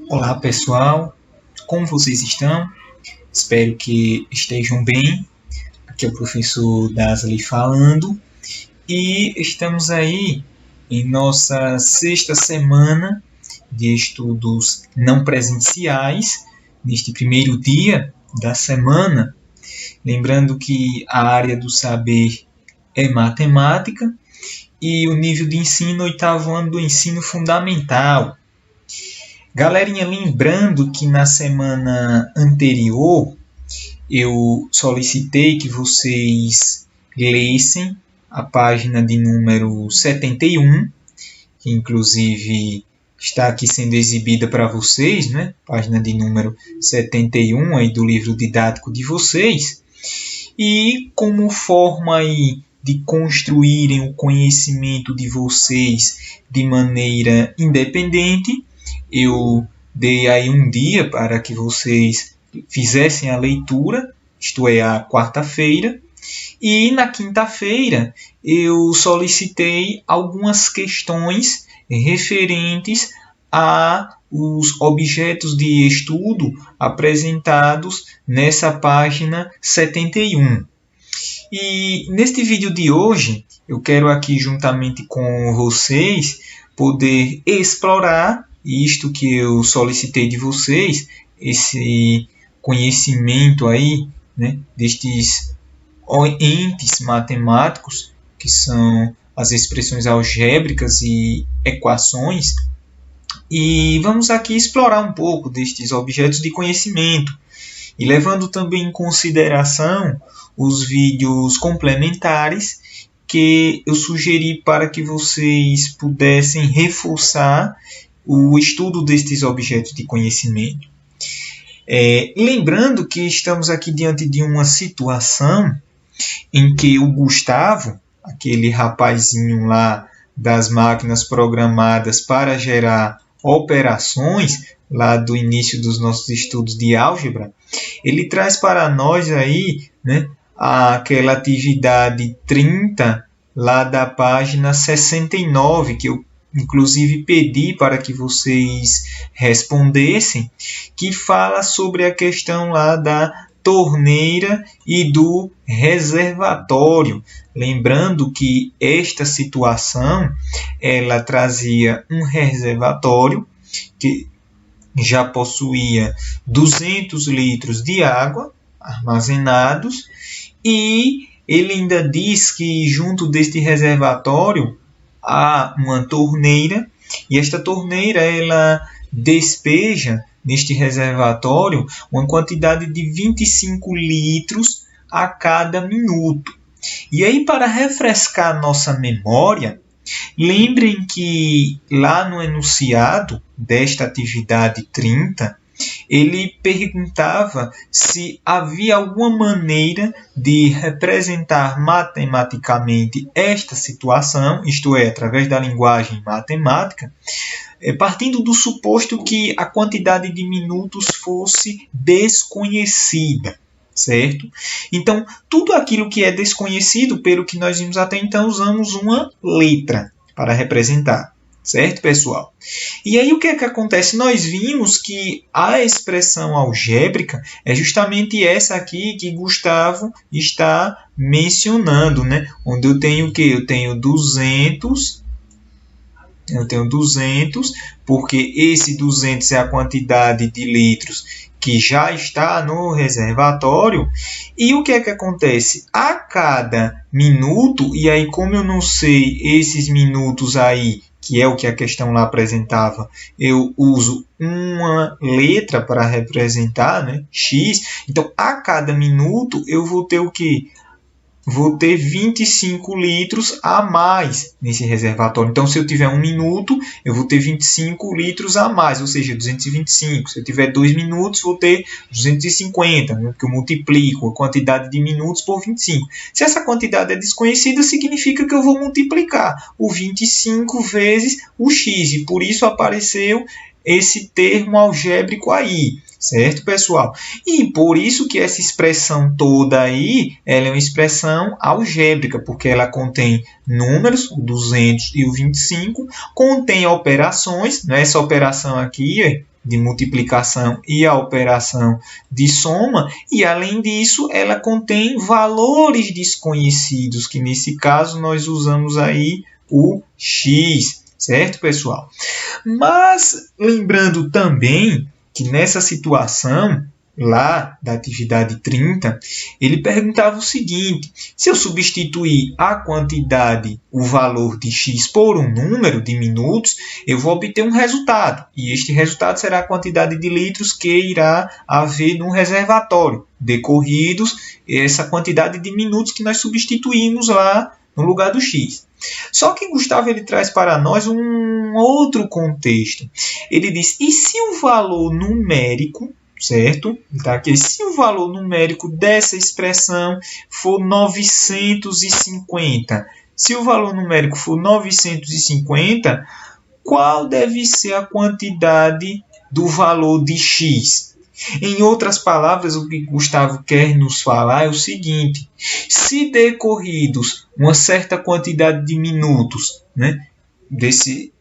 Olá pessoal, como vocês estão? Espero que estejam bem. Aqui é o professor Dasley falando e estamos aí em nossa sexta semana de estudos não presenciais, neste primeiro dia da semana. Lembrando que a área do saber é matemática e o nível de ensino, oitavo ano do ensino fundamental. Galerinha, lembrando que na semana anterior eu solicitei que vocês lessem a página de número 71, que inclusive está aqui sendo exibida para vocês, né? Página de número 71 aí do livro didático de vocês. E como forma aí de construírem o conhecimento de vocês de maneira independente, eu dei aí um dia para que vocês fizessem a leitura, isto é, a quarta-feira, e na quinta-feira eu solicitei algumas questões referentes a os objetos de estudo apresentados nessa página 71. E neste vídeo de hoje, eu quero aqui juntamente com vocês poder explorar isto que eu solicitei de vocês, esse conhecimento aí, né, destes entes matemáticos, que são as expressões algébricas e equações, e vamos aqui explorar um pouco destes objetos de conhecimento, e levando também em consideração os vídeos complementares que eu sugeri para que vocês pudessem reforçar o estudo destes objetos de conhecimento. Lembrando que estamos aqui diante de uma situação em que o Gustavo, aquele rapazinho lá das máquinas programadas para gerar operações, lá do início dos nossos estudos de álgebra, ele traz para nós aí, né, aquela atividade 30 lá da página 69, que eu inclusive pedi para que vocês respondessem, que fala sobre a questão lá da torneira e do reservatório. Lembrando que esta situação ela trazia um reservatório que já possuía 200 litros de água armazenados, e ele ainda diz que junto deste reservatório há uma torneira, e esta torneira ela despeja neste reservatório uma quantidade de 25 litros a cada minuto. E aí, para refrescar nossa memória, lembrem que lá no enunciado desta atividade 30, ele perguntava se havia alguma maneira de representar matematicamente esta situação, isto é, através da linguagem matemática, partindo do suposto que a quantidade de minutos fosse desconhecida, certo? Então, tudo aquilo que é desconhecido, pelo que nós vimos até então, usamos uma letra para representar. Certo, pessoal? E aí o que é que acontece? Nós vimos que a expressão algébrica é justamente essa aqui que Gustavo está mencionando, né? Onde eu tenho o quê? Eu tenho 200, porque esse 200 é a quantidade de litros que já está no reservatório. E o que é que acontece? A cada minuto, e aí como eu não sei esses minutos aí, que é o que a questão lá apresentava, eu uso uma letra para representar, né? X. Então, a cada minuto, eu vou ter o quê? Vou ter 25 litros a mais nesse reservatório. Então, se eu tiver 1 minuto, eu vou ter 25 litros a mais, ou seja, 225. Se eu tiver 2 minutos, vou ter 250, né? Porque eu multiplico a quantidade de minutos por 25. Se essa quantidade é desconhecida, significa que eu vou multiplicar o 25 vezes o x, e por isso apareceu esse termo algébrico aí. certo, pessoal? E por isso que essa expressão toda aí, ela é uma expressão algébrica, porque ela contém números, o 200 e o 25, contém operações, né? Essa operação aqui de multiplicação e a operação de soma, e além disso, ela contém valores desconhecidos, que nesse caso nós usamos aí o x, certo, pessoal? Mas lembrando também que nessa situação lá da atividade 30, ele perguntava o seguinte: se eu substituir a quantidade, o valor de x por um número de minutos, eu vou obter um resultado. E este resultado será a quantidade de litros que irá haver no reservatório, decorridos essa quantidade de minutos que nós substituímos lá no lugar do x. Só que Gustavo ele traz para nós um outro contexto. Ele diz: e se o valor numérico, certo? Tá aqui. Se o valor numérico dessa expressão for 950, se o valor numérico for 950, qual deve ser a quantidade do valor de x? Em outras palavras, o que Gustavo quer nos falar é o seguinte: se decorridos uma certa quantidade de minutos, né, desse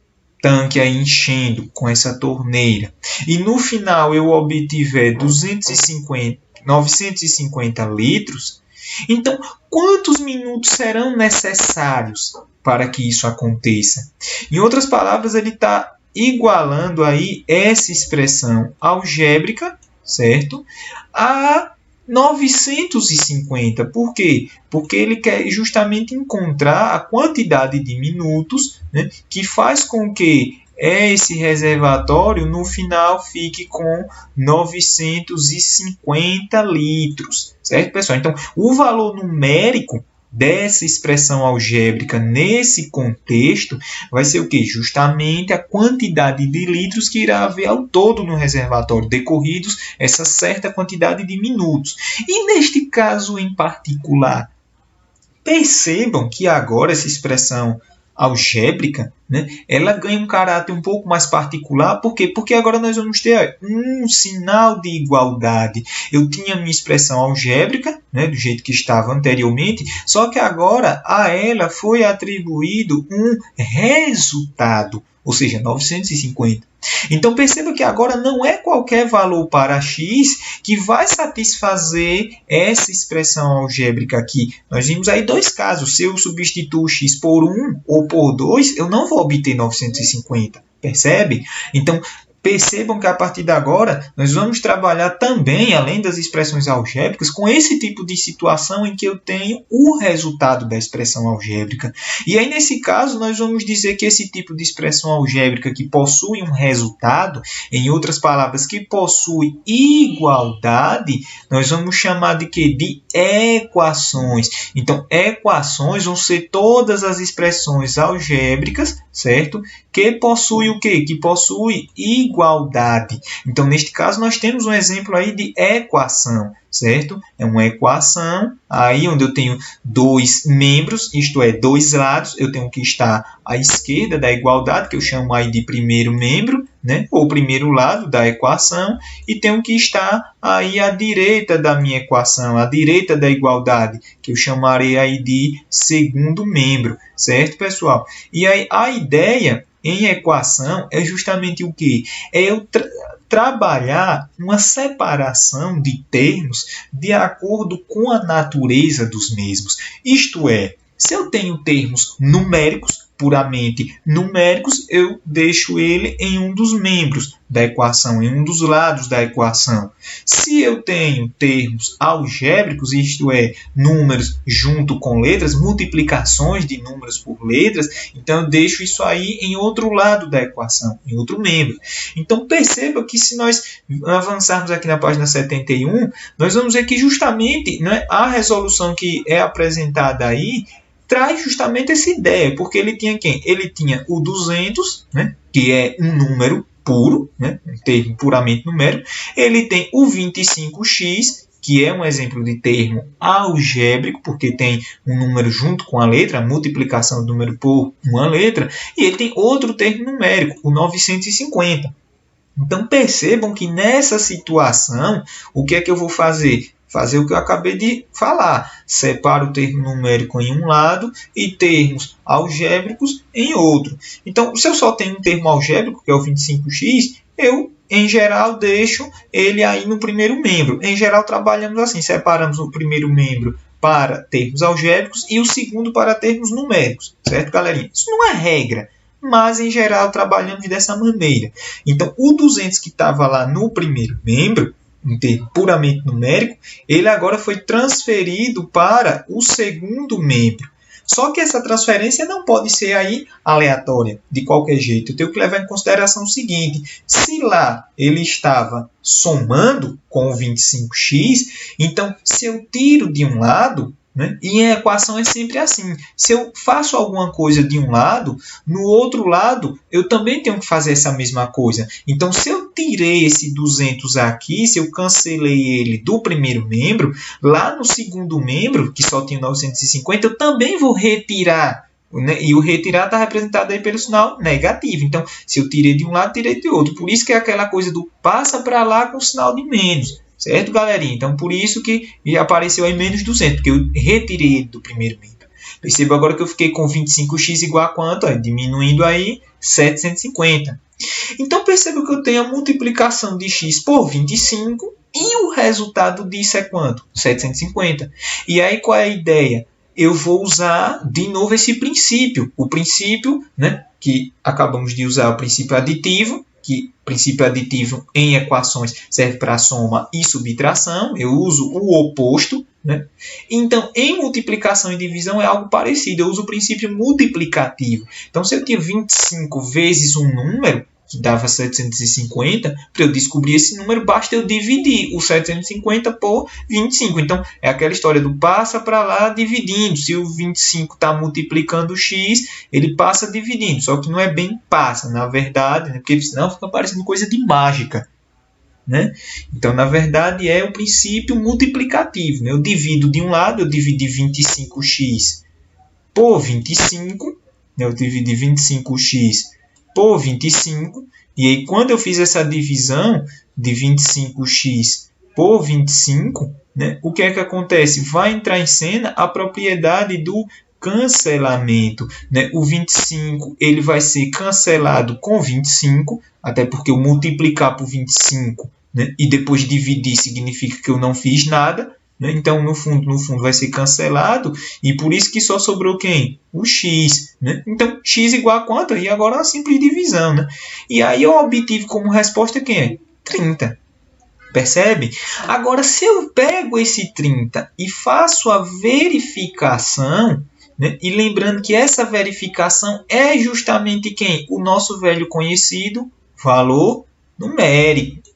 tanque aí enchendo com essa torneira, e no final eu obtiver 950 litros, então quantos minutos serão necessários para que isso aconteça? Em outras palavras, ele está igualando aí essa expressão algébrica, certo, a 950. Por quê? Porque ele quer justamente encontrar a quantidade de minutos, né, que faz com que esse reservatório no final fique com 950 litros. Certo, pessoal? Então, o valor numérico dessa expressão algébrica nesse contexto vai ser o quê? Justamente a quantidade de litros que irá haver ao todo no reservatório, decorridos essa certa quantidade de minutos. E neste caso em particular, percebam que agora essa expressão algébrica, né, ela ganha um caráter um pouco mais particular. Por quê? Porque agora nós vamos ter um sinal de igualdade. Eu tinha minha expressão algébrica, né, do jeito que estava anteriormente, só que agora a ela foi atribuído um resultado, ou seja, 950. Então perceba que agora não é qualquer valor para x que vai satisfazer essa expressão algébrica aqui. Nós vimos aí dois casos. Se eu substituo x por 1 ou por 2, eu não vou obter 950. Percebe? Então, percebam que a partir de agora nós vamos trabalhar também, além das expressões algébricas, com esse tipo de situação em que eu tenho o resultado da expressão algébrica. E aí, nesse caso, nós vamos dizer que esse tipo de expressão algébrica que possui um resultado, em outras palavras, que possui igualdade, nós vamos chamar de quê? De equações. Então, equações vão ser todas as expressões algébricas, certo? Que possui o quê? Que possui igualdade. Então, neste caso, nós temos um exemplo aí de equação, certo? É uma equação aí onde eu tenho dois membros, isto é, dois lados. Eu tenho que estar à esquerda da igualdade, que eu chamo aí de primeiro membro, né? Ou primeiro lado da equação, e tenho que estar aí à direita da minha equação, à direita da igualdade, que eu chamarei aí de segundo membro, certo, pessoal? E aí a ideia em equação é justamente o quê? É eu trabalhar uma separação de termos de acordo com a natureza dos mesmos. Isto é, se eu tenho termos numéricos, puramente numéricos, eu deixo ele em um dos membros da equação, em um dos lados da equação. Se eu tenho termos algébricos, isto é, números junto com letras, multiplicações de números por letras, então eu deixo isso aí em outro lado da equação, em outro membro. Então perceba que se nós avançarmos aqui na página 71, nós vamos ver que justamente, né, a resolução que é apresentada aí traz justamente essa ideia, porque ele tinha quem? Ele tinha o 200, né, que é um número puro, né, um termo puramente numérico. Ele tem o 25x, que é um exemplo de termo algébrico, porque tem um número junto com a letra, a multiplicação do número por uma letra. E ele tem outro termo numérico, o 950. Então percebam que nessa situação, o que é que eu vou fazer? Fazer o que eu acabei de falar. Separo o termo numérico em um lado e termos algébricos em outro. Então, se eu só tenho um termo algébrico, que é o 25x, eu, em geral, deixo ele aí no primeiro membro. Em geral, trabalhamos assim, separamos o primeiro membro para termos algébricos e o segundo para termos numéricos. Certo, galerinha? Isso não é regra, mas, em geral, trabalhamos dessa maneira. Então, o 200 que estava lá no primeiro membro, um termo puramente numérico, ele agora foi transferido para o segundo membro. Só que essa transferência não pode ser aí aleatória, de qualquer jeito. Eu tenho que levar em consideração o seguinte: se lá ele estava somando com o 25x, então se eu tiro de um lado, né, e a equação é sempre assim. Se eu faço alguma coisa de um lado, no outro lado eu também tenho que fazer essa mesma coisa. Então, se eu tirei esse 200 aqui, se eu cancelei ele do primeiro membro, lá no segundo membro, que só tinha 950, eu também vou retirar. Né? E o retirar está representado aí pelo sinal negativo. Então, se eu tirei de um lado, tirei de outro. Por isso que é aquela coisa do passa para lá com o sinal de menos. Certo, galerinha? Então, por isso que apareceu aí menos 200, porque eu retirei ele do primeiro membro. Perceba agora que eu fiquei com 25x igual a quanto? Diminuindo aí 750. Então, perceba que eu tenho a multiplicação de x por 25 e o resultado disso é quanto? 750. E aí, qual é a ideia? Eu vou usar de novo esse princípio. O princípio, né, que acabamos de usar, o princípio aditivo, que princípio aditivo em equações serve para soma e subtração. Eu uso o oposto. Né? Então, em multiplicação e divisão é algo parecido. Eu uso o princípio multiplicativo. Então, se eu tinha 25 vezes um número, que dava 750, para eu descobrir esse número, basta eu dividir o 750 por 25. Então, é aquela história do passa para lá dividindo. Se o 25 está multiplicando o x, ele passa dividindo. Só que não é bem passa, na verdade, né? Porque senão fica parecendo coisa de mágica. Né? Então, na verdade, é o princípio multiplicativo. Né? Eu divido de um lado, eu dividi 25x por 25. Né? Eu dividi 25x por 25, e aí quando eu fiz essa divisão de 25x por 25, né, o que é que acontece? Vai entrar em cena a propriedade do cancelamento. Né? O 25 ele vai ser cancelado com 25, até porque eu multiplicar por 25, né, e depois dividir significa que eu não fiz nada. Então, no fundo, vai ser cancelado. E por isso que só sobrou quem? O x. Né? Então, x igual a quanto? E agora uma simples divisão. Né? E aí eu obtive como resposta quem é? 30. Percebe? Agora, se eu pego esse 30 e faço a verificação, né? E lembrando que essa verificação é justamente quem? O nosso velho conhecido valor numérico.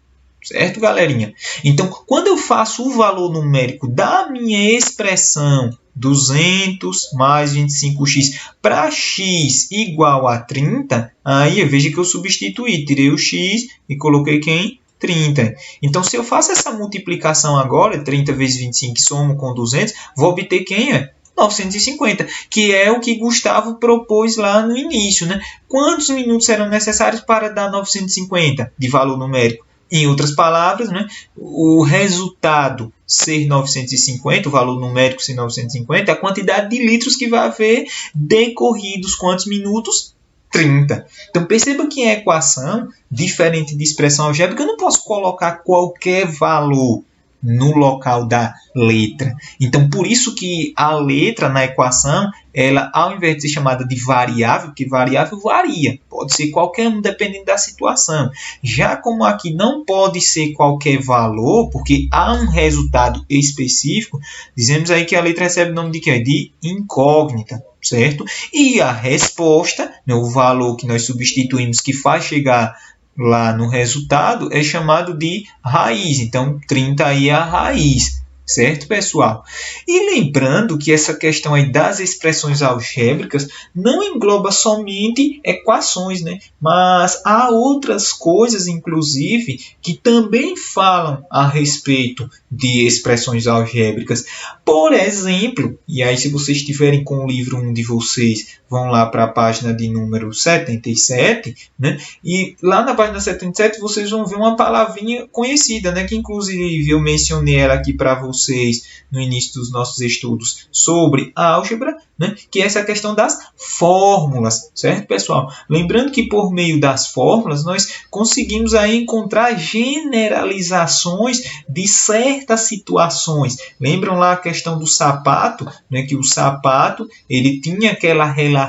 Certo, galerinha? Então, quando eu faço o valor numérico da minha expressão 200 mais 25x para x igual a 30, aí veja que eu substituí, tirei o x e coloquei quem? 30. Então, se eu faço essa multiplicação agora, 30 vezes 25, somo com 200, vou obter quem é? 950, que é o que Gustavo propôs lá no início. Né? Quantos minutos serão necessários para dar 950 de valor numérico? Em outras palavras, né, o resultado ser 950, o valor numérico ser 950, a quantidade de litros que vai haver decorridos quantos minutos? 30. Então, perceba que em equação, diferente de expressão algébrica, eu não posso colocar qualquer valor no local da letra. Então, por isso que a letra na equação, ela, ao invés de ser chamada de variável, porque variável varia, pode ser qualquer um, dependendo da situação. Já como aqui não pode ser qualquer valor, porque há um resultado específico, dizemos aí que a letra recebe o nome de quê? De incógnita, certo? E a resposta, né, o valor que nós substituímos, que faz chegar lá no resultado, é chamado de raiz. Então, 30 aí é a raiz. Certo, pessoal? E lembrando que essa questão aí das expressões algébricas não engloba somente equações, né? Mas há outras coisas, inclusive, que também falam a respeito de expressões algébricas. Por exemplo, e aí se vocês estiverem com o livro 1 de vocês, vão lá para a página de número 77, né? E lá na página 77 vocês vão ver uma palavrinha conhecida, né? Que inclusive eu mencionei ela aqui para vocês no início dos nossos estudos sobre álgebra, né? Que é essa questão das fórmulas, certo, pessoal? Lembrando que por meio das fórmulas nós conseguimos aí encontrar generalizações de certas situações. Lembram lá a questão do sapato, né? Que o sapato ele tinha aquela relação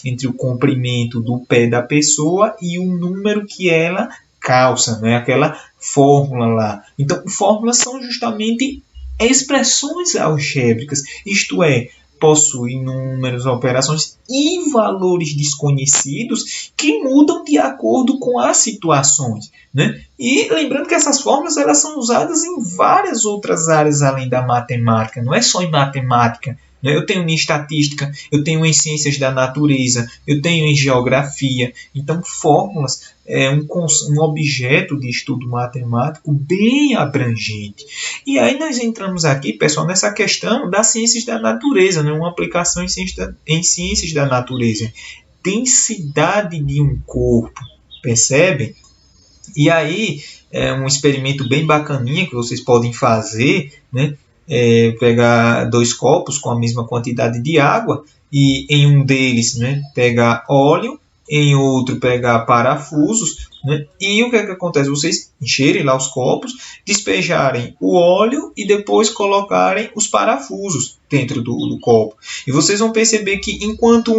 entre o comprimento do pé da pessoa e o número que ela calça, né? Aquela fórmula lá. Então, fórmulas são justamente expressões algébricas, isto é, possuem números, operações e valores desconhecidos que mudam de acordo com as situações, né? E lembrando que essas fórmulas elas são usadas em várias outras áreas além da matemática, não é só em matemática. Eu tenho em estatística, eu tenho em ciências da natureza, eu tenho em geografia. Então, fórmulas é um objeto de estudo matemático bem abrangente. E aí nós entramos aqui, pessoal, nessa questão das ciências da natureza, né? Uma aplicação em ciências da natureza. Densidade de um corpo, percebem? E aí, é um experimento bem bacaninha que vocês podem fazer, né? Pegar 2 copos com a mesma quantidade de água e em um deles, né, pegar óleo, em outro pegar parafusos, né, e o que é que acontece? Vocês encherem lá os copos, despejarem o óleo e depois colocarem os parafusos dentro do copo. E vocês vão perceber que enquanto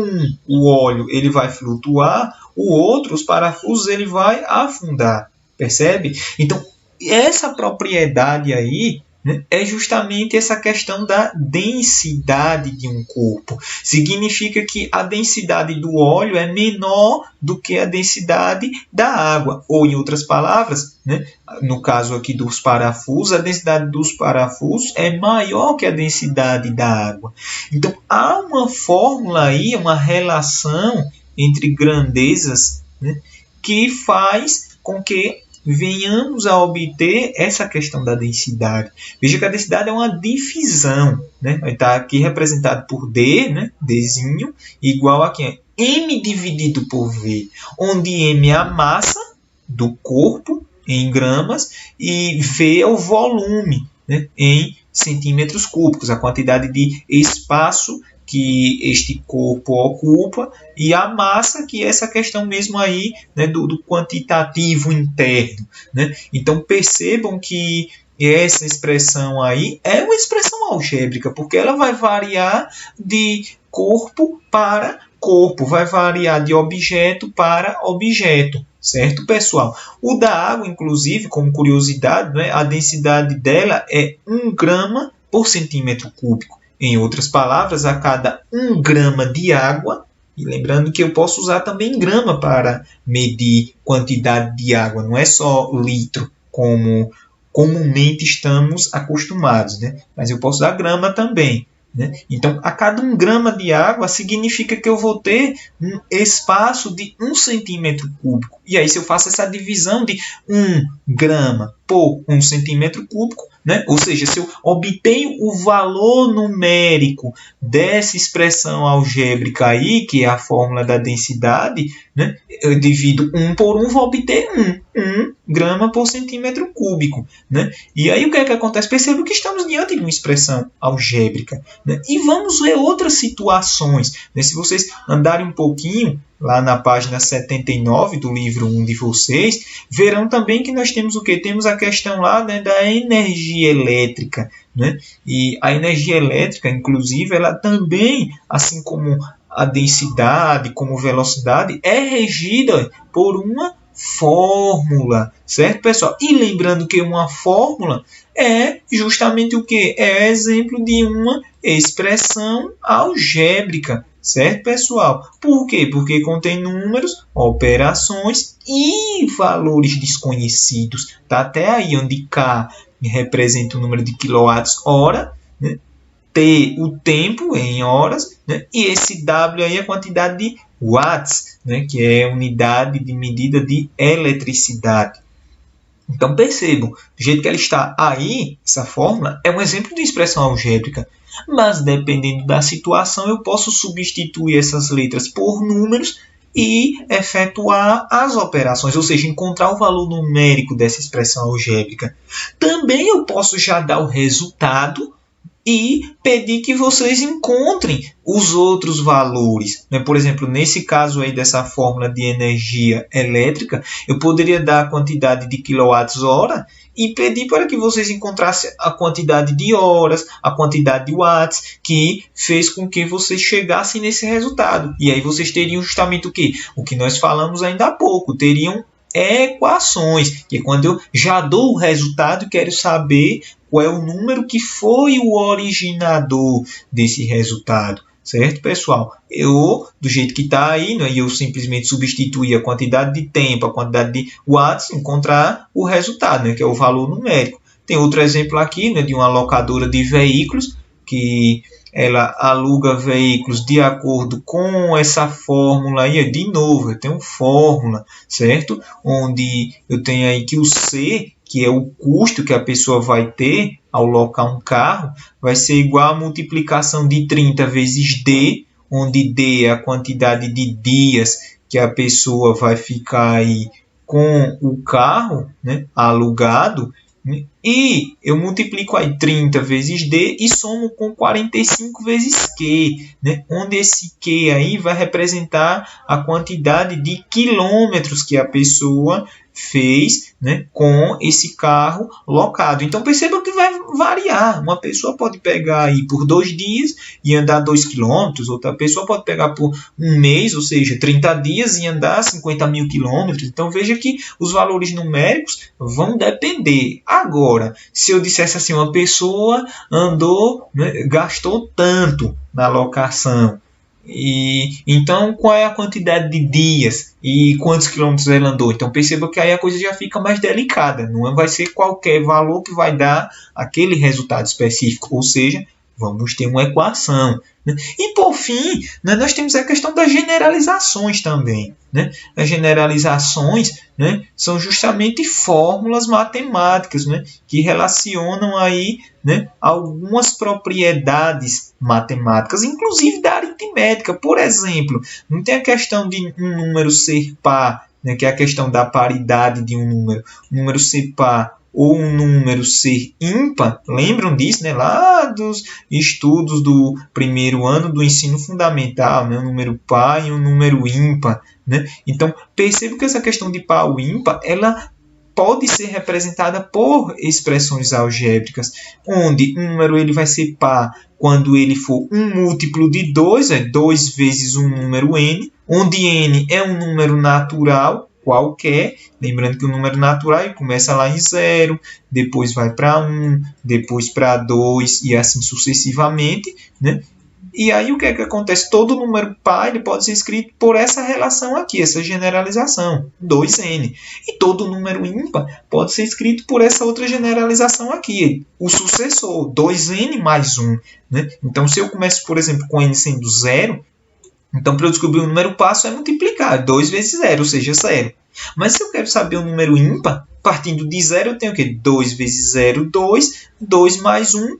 o óleo ele vai flutuar, o outro, os parafusos, ele vai afundar. Percebe? Então, essa propriedade aí é justamente essa questão da densidade de um corpo. Significa que a densidade do óleo é menor do que a densidade da água. Ou, em outras palavras, né, no caso aqui dos parafusos, a densidade dos parafusos é maior que a densidade da água. Então, há uma fórmula aí, uma relação entre grandezas, né, que faz com que venhamos a obter essa questão da densidade. Veja que a densidade é uma divisão, né? Vai estar aqui representado por D, né? Dzinho, igual a quem? M dividido por V, onde M é a massa do corpo em gramas e V é o volume, né? Em centímetros cúbicos, a quantidade de espaço que este corpo ocupa e a massa, que é essa questão mesmo aí, né, do quantitativo interno, né? Então percebam que essa expressão aí é uma expressão algébrica, porque ela vai variar de corpo para corpo, vai variar de objeto para objeto, certo, pessoal? O da água, inclusive, como curiosidade, né, a densidade dela é 1 grama por centímetro cúbico. Em outras palavras, a cada 1 grama de água, e lembrando que eu posso usar também grama para medir quantidade de água, não é só litro, como comumente estamos acostumados, né? Mas eu posso usar grama também, né? Então, a cada 1 grama de água significa que eu vou ter um espaço de 1 centímetro cúbico. E aí, se eu faço essa divisão de 1 grama por 1 centímetro cúbico, né? Ou seja, se eu obtenho o valor numérico dessa expressão algébrica aí, que é a fórmula da densidade, né? Eu divido 1 por 1, vou obter 1 grama por centímetro cúbico, né? E aí o que é que acontece? Perceba que estamos diante de uma expressão algébrica, né? E vamos ver outras situações, né? Se vocês andarem um pouquinho lá na página 79 do livro 1 de vocês, verão também que nós temos o quê? Temos a questão lá, né, da energia elétrica, né? E a energia elétrica, inclusive, ela também, assim como a densidade, como velocidade, é regida por uma fórmula, certo, pessoal? E lembrando que uma fórmula é justamente o que? É exemplo de uma expressão algébrica, certo, pessoal? Por quê? Porque contém números, operações e valores desconhecidos. Tá até aí onde K representa o número de quilowatts-hora, né? T, o tempo em horas, né? E esse W aí é a quantidade de watts, né? Que é a unidade de medida de eletricidade. Então percebam, do jeito que ela está aí, essa fórmula é um exemplo de expressão algébrica, mas dependendo da situação eu posso substituir essas letras por números e efetuar as operações, ou seja, encontrar o valor numérico dessa expressão algébrica. Também eu posso já dar o resultado e pedir que vocês encontrem os outros valores, né? Por exemplo, nesse caso aí dessa fórmula de energia elétrica, eu poderia dar a quantidade de quilowatts-hora e pedir para que vocês encontrassem a quantidade de horas, a quantidade de watts, que fez com que vocês chegassem nesse resultado. E aí vocês teriam justamente o quê? O que nós falamos ainda há pouco, teriam equações, que é quando eu já dou o resultado e quero saber qual é o número que foi o originador desse resultado, certo, pessoal? Eu, do jeito que está aí, né, eu simplesmente substituir a quantidade de tempo, a quantidade de watts, encontrar o resultado, né, que é o valor numérico. Tem outro exemplo aqui, né, de uma locadora de veículos, que ela aluga veículos de acordo com essa fórmula aí. De novo, eu tenho fórmula, certo? Onde eu tenho aí que o C, que é o custo que a pessoa vai ter ao locar um carro, vai ser igual à multiplicação de 30 vezes D, onde D é a quantidade de dias que a pessoa vai ficar aí com o carro, né, alugado, e eu multiplico aí 30 vezes D e somo com 45 vezes Q, né? Onde esse Q aí vai representar a quantidade de quilômetros que a pessoa fez, né, com esse carro locado. Então perceba que vai variar. Uma pessoa pode pegar aí por 2 dias e andar 2 quilômetros, outra pessoa pode pegar por um mês, ou seja, 30 dias e andar 50 mil quilômetros. Então veja que os valores numéricos vão depender. Agora, se eu dissesse assim, uma pessoa andou, né, gastou tanto na locação, e então qual é a quantidade de dias e quantos quilômetros ela andou? Então perceba que aí a coisa já fica mais delicada, não vai ser qualquer valor que vai dar aquele resultado específico, ou seja, vamos ter uma equação, né? E por fim, né, nós temos a questão das generalizações também, né? As generalizações, né, são justamente fórmulas matemáticas, né, que relacionam aí, né, algumas propriedades matemáticas, inclusive da aritmética. Por exemplo, não tem a questão de um número ser par, né, que é a questão da paridade de um número ser par ou um número ser ímpar. Lembram disso, né? Lá dos estudos do primeiro ano do ensino fundamental, né? Um número par e um número ímpar, né? Então, perceba que essa questão de par ou ímpar, ela pode ser representada por expressões algébricas, onde um número ele vai ser par quando ele for um múltiplo de 2, é 2 vezes um número n, onde n é um número natural qualquer, lembrando que o número natural ele começa lá em 0, depois vai para 1, depois para 2 e assim sucessivamente, né? E aí o que é que acontece? Todo número par ele pode ser escrito por essa relação aqui, essa generalização, 2n. E todo número ímpar pode ser escrito por essa outra generalização aqui, o sucessor, 2n mais 1. Né? Então, se eu começo, por exemplo, com n sendo 0, então para eu descobrir um número par é multiplicar 2 vezes 0, ou seja, 0. Mas se eu quero saber um número ímpar, partindo de 0, eu tenho o quê? 2 vezes 0, 2, 2 mais 1,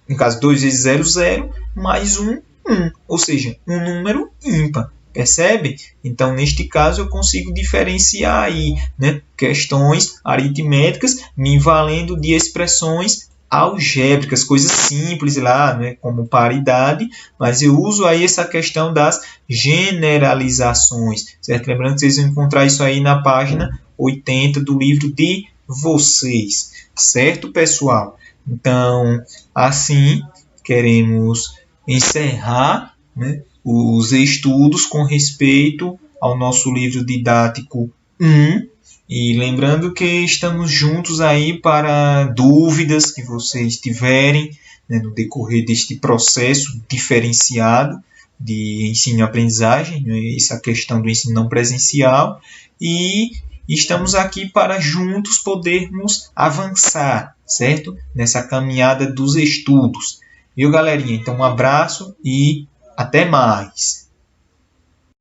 no caso 2 vezes 0, 0, mais 1, 1. Ou seja, um número ímpar. Percebe? Então, neste caso, eu consigo diferenciar aí, né, questões aritméticas me valendo de expressões algébricas, coisas simples lá, né, como paridade, mas eu uso aí essa questão das generalizações, certo? Lembrando que vocês vão encontrar isso aí na página 80 do livro de vocês, certo, pessoal? Então, assim, queremos encerrar, né, os estudos com respeito ao nosso livro didático 1. E lembrando que estamos juntos aí para dúvidas que vocês tiverem, né, no decorrer deste processo diferenciado de ensino e aprendizagem, né, essa questão do ensino não presencial. E e estamos aqui para juntos podermos avançar, certo? Nessa caminhada dos estudos. Viu, galerinha? Então, um abraço e até mais!